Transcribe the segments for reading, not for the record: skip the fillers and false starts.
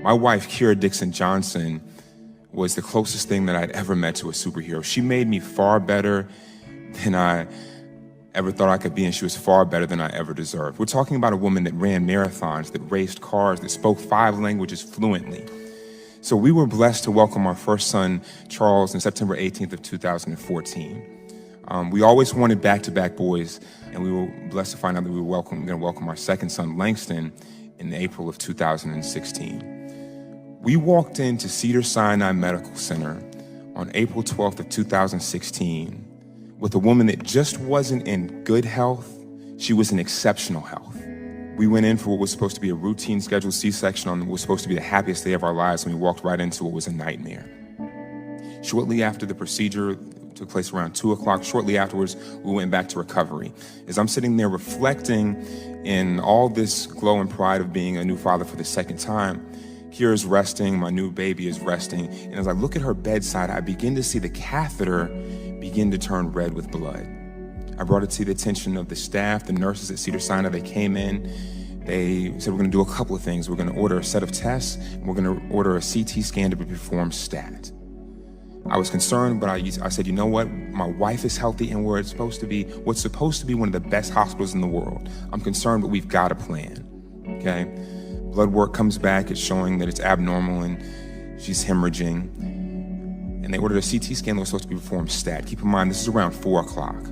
My wife, Kira Dixon Johnson, was the closest thing that I'd ever met to a superhero. She made me far better than I ever thought I could be, and she was far better than I ever deserved. We're talking about a woman that ran marathons, that raced cars, that spoke 5 languages fluently. So we were blessed to welcome our first son, Charles, on September 18th of 2014. We always wanted back-to-back boys, and we were blessed to find out that we were going to welcome our second son, Langston, in April of 2016. We walked into Cedars-Sinai Medical Center on April 12th of 2016 with a woman that just wasn't in good health, she was in exceptional health. We went in for what was supposed to be a routine scheduled C-section on what was supposed to be the happiest day of our lives, and we walked right into what was a nightmare. Shortly after the procedure took place around 2 o'clock, shortly afterwards, we went back to recovery. As I'm sitting there reflecting in all this glow and pride of being a new father for the second time, Kira's resting, my new baby is resting, and as I look at her bedside, I begin to see the catheter begin to turn red with blood. I brought it to the attention of the staff, the nurses at Cedars-Sinai. They came in, they said, we're gonna do a couple of things. We're gonna order a set of tests, and we're gonna order a CT scan to be performed stat. I was concerned, but I said, you know what? My wife is healthy, and what's supposed to be one of the best hospitals in the world. I'm concerned, but we've got a plan, okay? Blood work comes back, it's showing that it's abnormal, and she's hemorrhaging. And they ordered a CT scan that was supposed to be performed stat. Keep in mind, this is around 4 o'clock.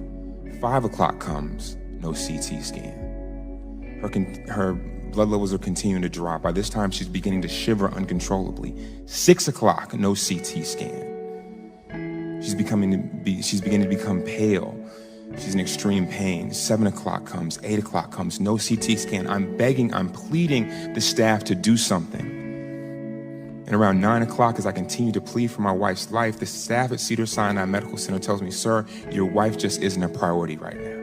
5 o'clock comes, no CT scan. Her blood levels are continuing to drop. By this time, she's beginning to shiver uncontrollably. 6 o'clock, no CT scan. She's beginning to become pale. She's in extreme pain. 7 o'clock comes, 8 o'clock comes, no CT scan. I'm begging, I'm pleading the staff to do something. And around 9 o'clock, as I continue to plead for my wife's life, the staff at Cedars-Sinai Medical Center tells me, sir, your wife just isn't a priority right now.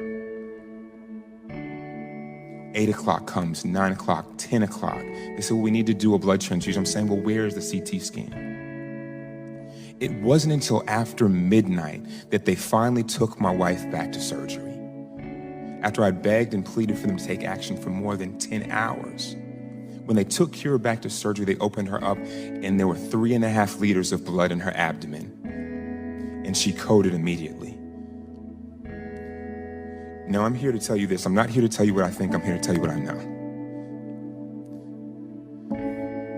8 o'clock comes, 9 o'clock, 10 o'clock. They said, well, we need to do a blood transfusion. I'm saying, well, where is the CT scan? It wasn't until after midnight that they finally took my wife back to surgery. After I begged and pleaded for them to take action for more than 10 hours. When they took Kira back to surgery, they opened her up, and there were 3.5 liters of blood in her abdomen, and she coded immediately. Now, I'm here to tell you this. I'm not here to tell you what I think. I'm here to tell you what I know.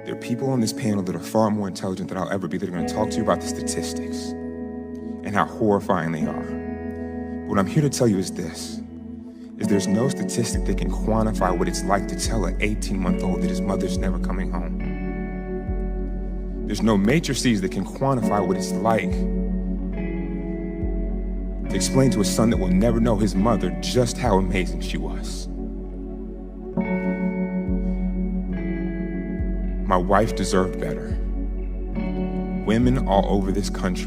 There are people on this panel that are far more intelligent than I'll ever be that are going to talk to you about the statistics and how horrifying they are. But what I'm here to tell you is this. There's no statistic that can quantify what it's like to tell an 18-month-old that his mother's never coming home. There's no matrices that can quantify what it's like to explain to a son that will never know his mother just how amazing she was. My wife deserved better. Women all over this country